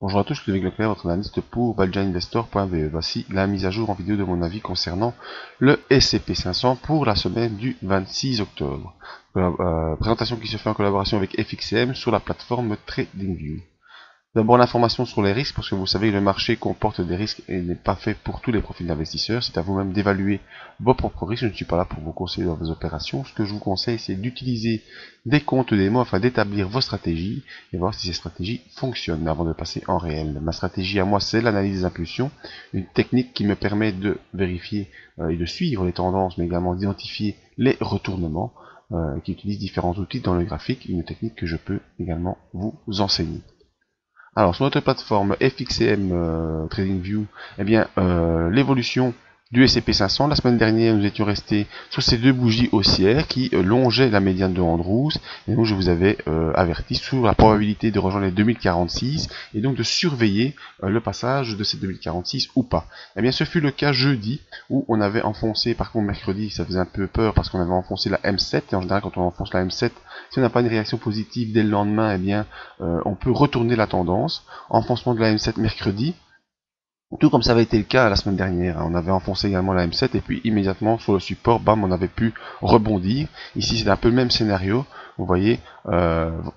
Bonjour à tous, je suis David Leclerc, votre analyste pour badgeinvestor.be. Voici la mise à jour en vidéo de mon avis concernant le SCP500 pour la semaine du 26 octobre. Présentation qui se fait en collaboration avec FXCM sur la plateforme TradingView. D'abord l'information sur les risques, parce que vous savez que le marché comporte des risques et n'est pas fait pour tous les profils d'investisseurs. C'est à vous-même d'évaluer vos propres risques. Je ne suis pas là pour vous conseiller dans vos opérations. Ce que je vous conseille, c'est d'utiliser des comptes démo afin d'établir vos stratégies et voir si ces stratégies fonctionnent avant de passer en réel. Ma stratégie à moi, c'est l'analyse des impulsions, une technique qui me permet de vérifier et de suivre les tendances, mais également d'identifier les retournements, qui utilise différents outils dans le graphique, une technique que je peux également vous enseigner. Alors sur notre plateforme FXCM TradingView, eh bien l'évolution du S&P 500, la semaine dernière nous étions restés sur ces deux bougies haussières qui longeaient la médiane de Andrews, et donc je vous avais averti sur la probabilité de rejoindre les 2046 et donc de surveiller le passage de ces 2046 ou pas. Eh bien ce fut le cas jeudi où on avait enfoncé, par contre mercredi ça faisait un peu peur parce qu'on avait enfoncé la M7, et en général quand on enfonce la M7, si on n'a pas une réaction positive dès le lendemain, eh bien on peut retourner la tendance. Enfoncement de la M7 mercredi, tout comme ça avait été le cas la semaine dernière. On avait enfoncé également la M7 et puis immédiatement sur le support, bam, on avait pu rebondir. Ici c'est un peu le même scénario. Vous voyez,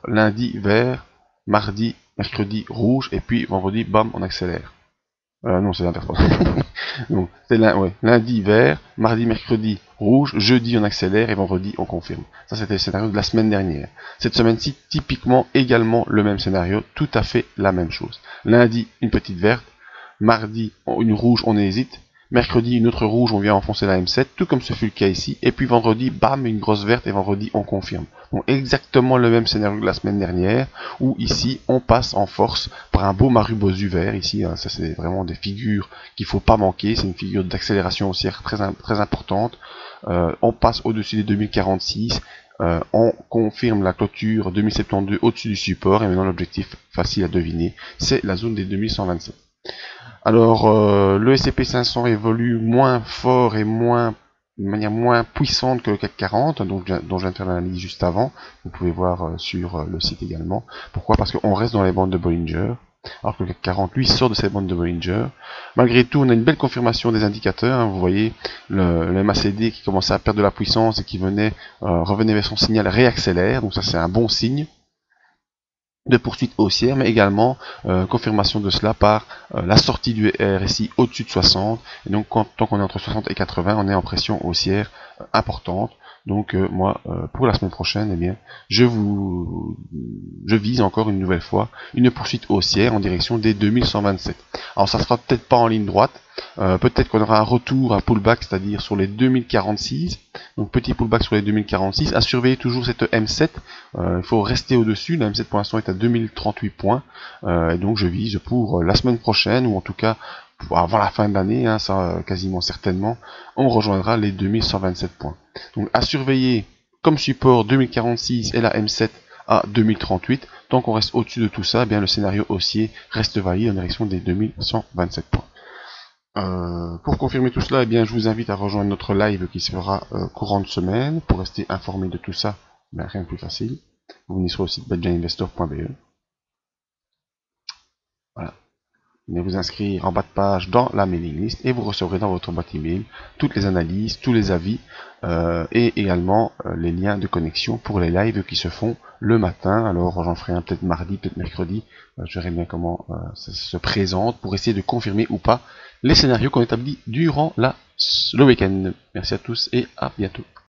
lundi vert, mardi, mercredi rouge et puis vendredi, bam, on accélère. Non, c'est l'inverse. Donc, c'est lundi vert, mardi, mercredi rouge, jeudi on accélère et vendredi on confirme. Ça c'était le scénario de la semaine dernière. Cette semaine-ci, typiquement également le même scénario, tout à fait la même chose. Lundi, une petite verte, mardi, une rouge, on hésite, mercredi, une autre rouge, on vient enfoncer la M7, tout comme ce fut le cas ici, et puis vendredi, bam, une grosse verte, et vendredi, on confirme. Donc exactement le même scénario que la semaine dernière, où ici, on passe en force par un beau Marubozu vert, ici, hein, ça c'est vraiment des figures qu'il ne faut pas manquer, c'est une figure d'accélération haussière très importante, on passe au-dessus des 2046, on confirme la clôture 2072 au-dessus du support, et maintenant l'objectif facile à deviner, c'est la zone des 2127. Alors, le S&P 500 évolue moins fort et de manière moins puissante que le CAC 40, dont je viens de faire l'analyse juste avant. Vous pouvez voir sur le site également. Pourquoi? Parce qu'on reste dans les bandes de Bollinger, alors que le CAC 40, lui, sort de ces bandes de Bollinger. Malgré tout, on a une belle confirmation des indicateurs. Hein. Vous voyez le MACD qui commençait à perdre de la puissance et qui revenait vers son signal réaccélère. Donc ça, c'est un bon signe de poursuite haussière, mais également confirmation de cela par la sortie du RSI au-dessus de 60, et donc tant qu'on est entre 60 et 80, on est en pression haussière importante. Donc moi, pour la semaine prochaine, eh bien, je vise encore une nouvelle fois une poursuite haussière en direction des 2127. Alors ça sera peut-être pas en ligne droite, peut-être qu'on aura un retour, un pullback, c'est-à-dire sur les 2046, donc petit pullback sur les 2046, à surveiller toujours cette M7, il faut rester au-dessus, la M7 pour l'instant est à 2038 points, et donc je vise pour la semaine prochaine, ou en tout cas avant la fin de l'année, hein, ça quasiment certainement, on rejoindra les 2127 points. Donc à surveiller comme support 2046 et la M7 à 2038, tant qu'on reste au-dessus de tout ça, eh bien le scénario haussier reste valide en direction des 2127 points. Pour confirmer tout cela, eh bien, je vous invite à rejoindre notre live qui se fera courant de semaine. Pour rester informé de tout ça, ben, rien de plus facile. Vous venez sur le site badgeinvestor.be. Voilà. Venez vous inscrire en bas de page dans la mailing list et vous recevrez dans votre boîte email toutes les analyses, tous les avis et également les liens de connexion pour les lives qui se font le matin. Alors j'en ferai un peut-être mardi, peut-être mercredi. Je verrai bien comment ça se présente pour essayer de confirmer ou pas les scénarios qu'on établit durant le week-end. Merci à tous et à bientôt.